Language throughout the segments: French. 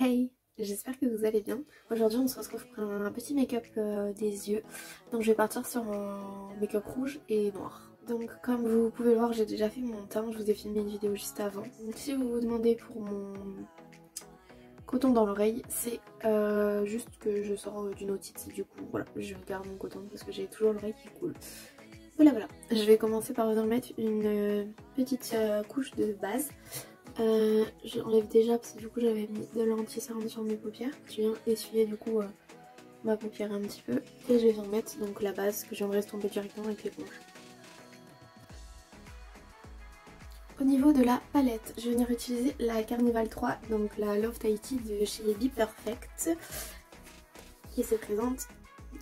Hey, j'espère que vous allez bien. Aujourd'hui on se retrouve pour un petit make-up des yeux. Donc je vais partir sur un make-up rouge et noir. Donc comme vous pouvez le voir, j'ai déjà fait mon teint, je vous ai filmé une vidéo juste avant. Donc si vous vous demandez pour mon coton dans l'oreille, c'est juste que je sors d'une otite. Du coup voilà, je garde mon coton parce que j'ai toujours l'oreille qui coule. Voilà. Je vais commencer par vous en mettre une petite couche de base. J'enlève déjà parce que du coup j'avais mis de l'anti-cerne sur mes paupières. Je viens essuyer du coup ma paupière un petit peu et je vais en mettre donc la base que j'aimerais estomper directement avec l'éponge. Au niveau de la palette, je vais venir utiliser la Carnival 3, donc la Love Tahiti de chez Be Perfect, qui se présente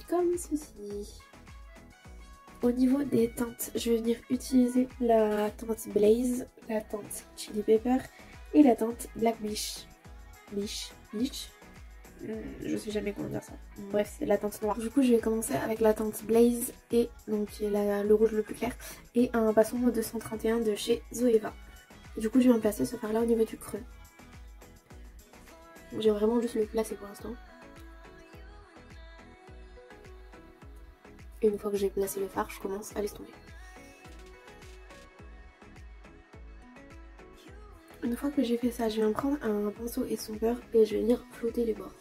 comme ceci. Au niveau des teintes, je vais venir utiliser la teinte Blaze, la teinte Chili Pepper et la teinte Black Beach. Je sais jamais comment dire ça. Bref, c'est la teinte noire. Du coup, je vais commencer avec la teinte Blaze et donc qui est le rouge le plus clair et un pinceau 231 de chez Zoeva. Du coup, je vais en placer ce fard là au niveau du creux. J'ai vraiment juste le placer pour l'instant. Et une fois que j'ai placé le fard, je commence à l'estomper. Une fois que j'ai fait ça, je vais prendre un pinceau estompeur et je vais venir flotter les bords.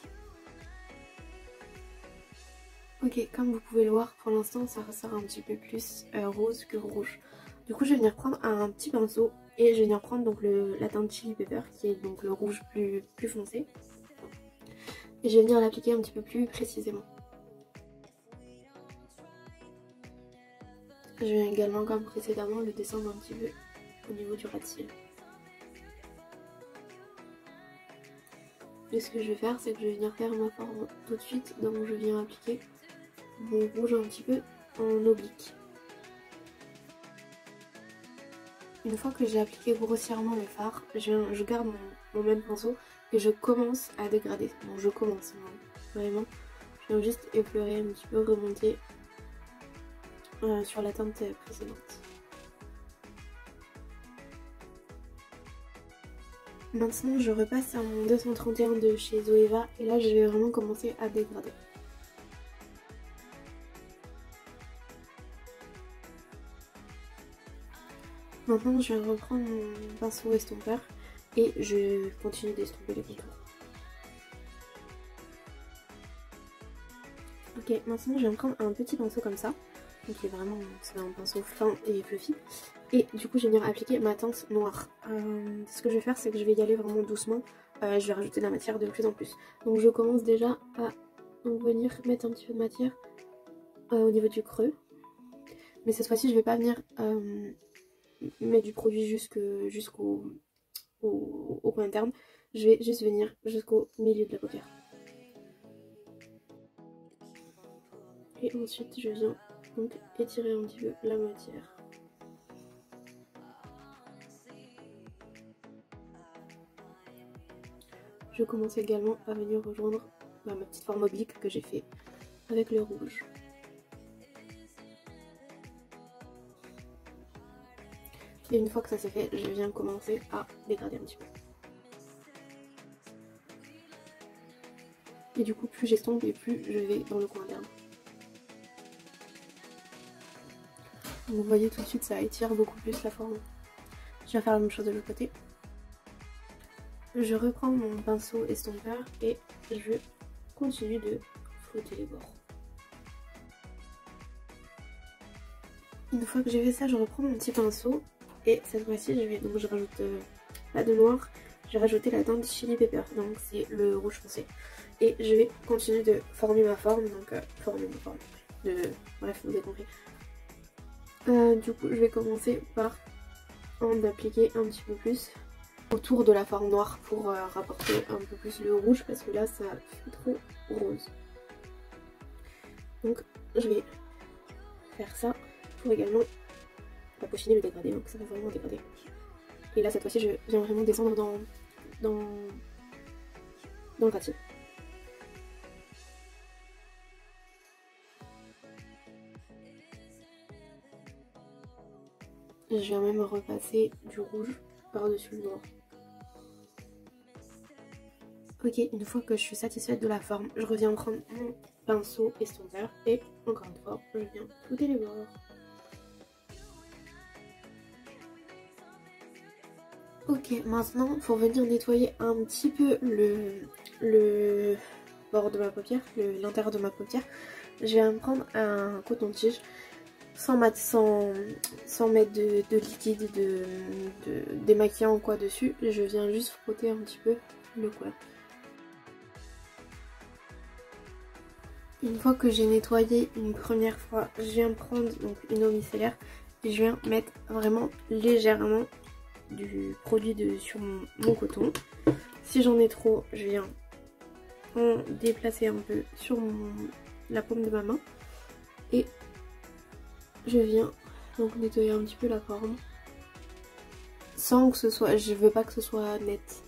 Ok, comme vous pouvez le voir, pour l'instant ça ressort un petit peu plus rose que rouge. Du coup je vais venir prendre un petit pinceau et je vais venir prendre donc la teinte Chili Pepper qui est donc le rouge plus foncé. Et je vais venir l'appliquer un petit peu plus précisément. Je vais également, comme précédemment, le descendre un petit peu au niveau du ras de cils. Et ce que je vais faire, c'est que je vais venir faire ma forme tout de suite, donc je viens appliquer mon rouge un petit peu en oblique. Une fois que j'ai appliqué grossièrement le fard, je garde mon même pinceau et je commence à dégrader. Bon, je commence vraiment. Je viens juste effleurer un petit peu, remonter sur la teinte précédente. Maintenant, je repasse à mon 231 de chez Zoeva et là, je vais vraiment commencer à dégrader. Maintenant, je vais reprendre mon pinceau estompeur et je continue d'estomper les contours. Ok, maintenant je vais prendre un petit pinceau comme ça. Donc c'est un pinceau fin et fluffy. Et du coup je vais venir appliquer ma teinte noire. Ce que je vais faire, c'est que je vais y aller vraiment doucement. Je vais rajouter de la matière de plus en plus. Donc je commence déjà à venir mettre un petit peu de matière au niveau du creux. Mais cette fois-ci je vais pas venir mettre du produit jusqu'au coin interne. Je vais juste venir jusqu'au milieu de la paupière. Et ensuite je viens donc étirer un petit peu la matière. Je commence également à venir rejoindre ma petite forme oblique que j'ai fait avec le rouge. Et une fois que ça c'est fait, je viens commencer à dégrader un petit peu. Et du coup, plus j'estompe et plus je vais dans le coin interne. Vous voyez tout de suite, ça étire beaucoup plus la forme. Je vais faire la même chose de l'autre côté. Je reprends mon pinceau estompeur et je continue de frotter les bords. Une fois que j'ai fait ça, je reprends mon petit pinceau et cette fois-ci, je rajoute pas de noir, je vais rajouter la teinte Chili Pepper, donc c'est le rouge foncé. Et je vais continuer de former ma forme, bref, vous avez compris. Du coup, je vais commencer par en appliquer un petit peu plus autour de la forme noire pour rapporter un peu plus le rouge parce que là, ça fait trop rose. Donc, je vais faire ça pour également peaufiner le dégradé, donc ça va vraiment dégrader. Et là, cette fois-ci, je viens vraiment descendre dans le ras-de-cils. Je viens même repasser du rouge par-dessus le noir. Ok, une fois que je suis satisfaite de la forme, je reviens prendre mon pinceau estompeur et encore une fois, je viens flouter les bords. Ok, maintenant pour venir nettoyer un petit peu le bord de ma paupière, l'intérieur de ma paupière, je vais me prendre un coton-tige sans mettre de liquide, de démaquillant ou quoi dessus. Je viens juste frotter un petit peu le coin. Une fois que j'ai nettoyé une première fois, je viens prendre donc une eau micellaire et je viens mettre vraiment légèrement du produit sur mon coton. Si j'en ai trop, je viens en déplacer un peu sur la paume de ma main et je viens donc nettoyer un petit peu la forme sans que ce soit, je veux pas que ce soit net.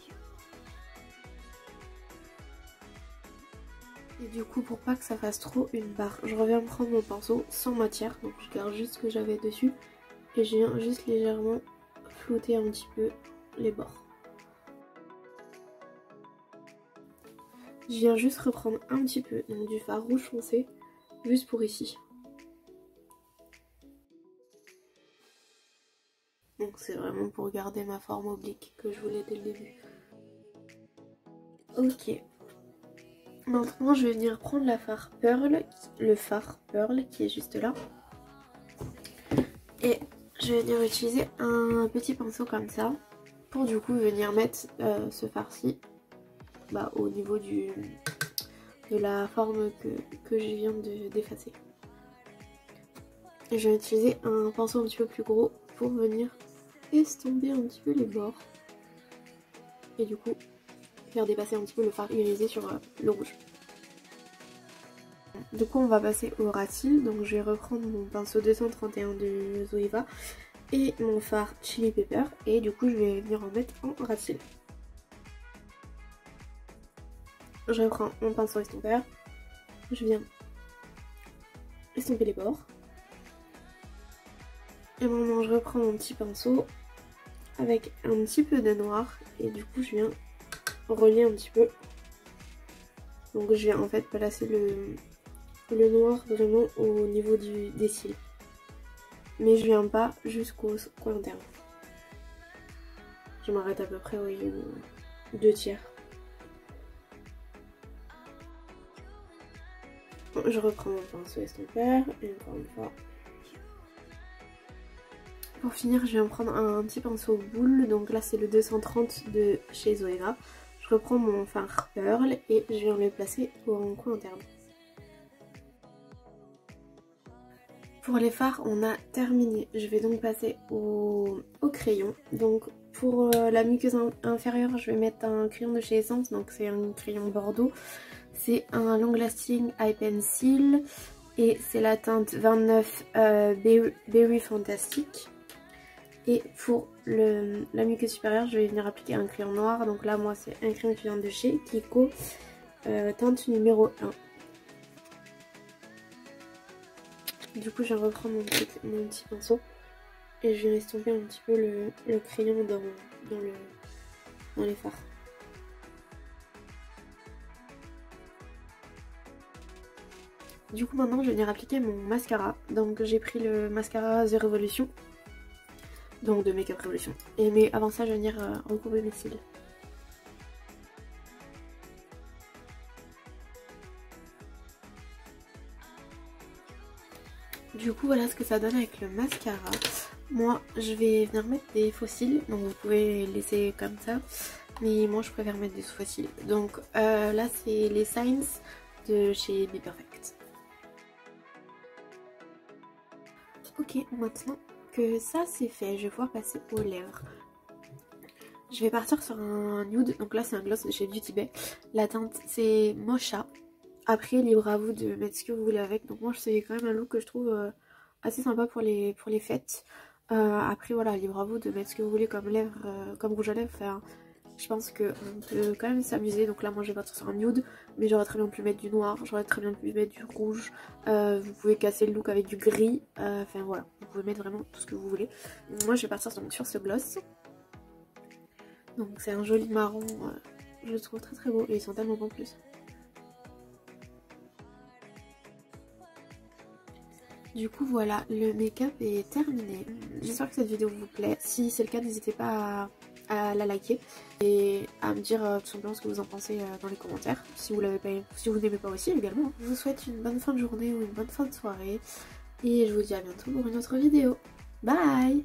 Et du coup, pour pas que ça fasse trop une barre, je reviens prendre mon pinceau sans matière, donc je garde juste ce que j'avais dessus et je viens juste légèrement flouter un petit peu les bords. Je viens juste reprendre un petit peu donc du fard rouge foncé, juste pour ici. Donc c'est vraiment pour garder ma forme oblique que je voulais dès le début. Ok. Maintenant je vais venir prendre le fard Pearl qui est juste là. Et je vais venir utiliser un petit pinceau comme ça pour du coup venir mettre ce fard-ci au niveau de la forme que je viens d'effacer. Je vais utiliser un pinceau un petit peu plus gros pour venir estomper un petit peu les bords et du coup faire dépasser un petit peu le fard irisé sur le rouge. Du coup on va passer au ras cils, donc je vais reprendre mon pinceau 231 de Zoeva et mon fard Chili Pepper et du coup je vais venir en mettre en ras cils. Je reprends mon pinceau estompeur, je viens estomper les bords et maintenant je reprends mon petit pinceau avec un petit peu de noir et du coup je viens relier un petit peu. Donc je viens en fait placer le noir vraiment au niveau des cils. Mais je viens pas jusqu'au coin interne. Je m'arrête à peu près aux 2/3. Je reprends mon pinceau estompeur et encore une fois. Pour finir, je viens prendre un petit pinceau boule. Donc là c'est le 230 de chez Zoeva. Je reprends mon fard Pearl et je viens le placer au coin interne. Pour les fards, on a terminé. Je vais donc passer au crayon. Donc pour la muqueuse inférieure, je vais mettre un crayon de chez Essence. Donc c'est un crayon Bordeaux. C'est un Long Lasting Eye Pencil. Et c'est la teinte 29 Berry Fantastic. Et pour la muqueuse supérieure, je vais venir appliquer un crayon noir. Donc là, moi, c'est un crayon qui vient de chez Kiko. Teinte numéro 1. Du coup, je vais reprendre mon petit pinceau et je vais estomper un petit peu le crayon dans les fards. Du coup, maintenant, je vais venir appliquer mon mascara. Donc, j'ai pris le mascara The Revolution, donc de Make Up Revolution. Mais avant ça, je vais venir recouvrir mes cils. Du coup voilà ce que ça donne avec le mascara. Moi je vais venir mettre des faux cils, donc vous pouvez les laisser comme ça. Mais moi je préfère mettre des faux cils. Donc là c'est les Signs de chez Be Perfect. Ok, maintenant que ça c'est fait, je vais pouvoir passer aux lèvres. Je vais partir sur un nude, donc là c'est un gloss de chez Beauty Bay. La teinte c'est Mocha. Après, libre à vous de mettre ce que vous voulez avec. Donc moi, c'est quand même un look que je trouve assez sympa pour les fêtes. Après, voilà, libre à vous de mettre ce que vous voulez comme lèvres, comme rouge à lèvres. Enfin, je pense qu'on peut quand même s'amuser. Donc là, moi, je vais partir sur un nude. Mais j'aurais très bien pu mettre du noir. J'aurais très bien pu mettre du rouge. Vous pouvez casser le look avec du gris. Enfin, voilà. Vous pouvez mettre vraiment tout ce que vous voulez. Moi, je vais partir donc sur ce gloss. Donc c'est un joli marron je le trouve très très beau et ils sont tellement bons en plus. Du coup voilà, le make-up est terminé. J'espère que cette vidéo vous plaît. Si c'est le cas, n'hésitez pas à la liker et à me dire tout simplement ce que vous en pensez dans les commentaires. Si vous l'avez pas, si vous n'aimez pas aussi également. Je vous souhaite une bonne fin de journée ou une bonne fin de soirée et je vous dis à bientôt pour une autre vidéo. Bye!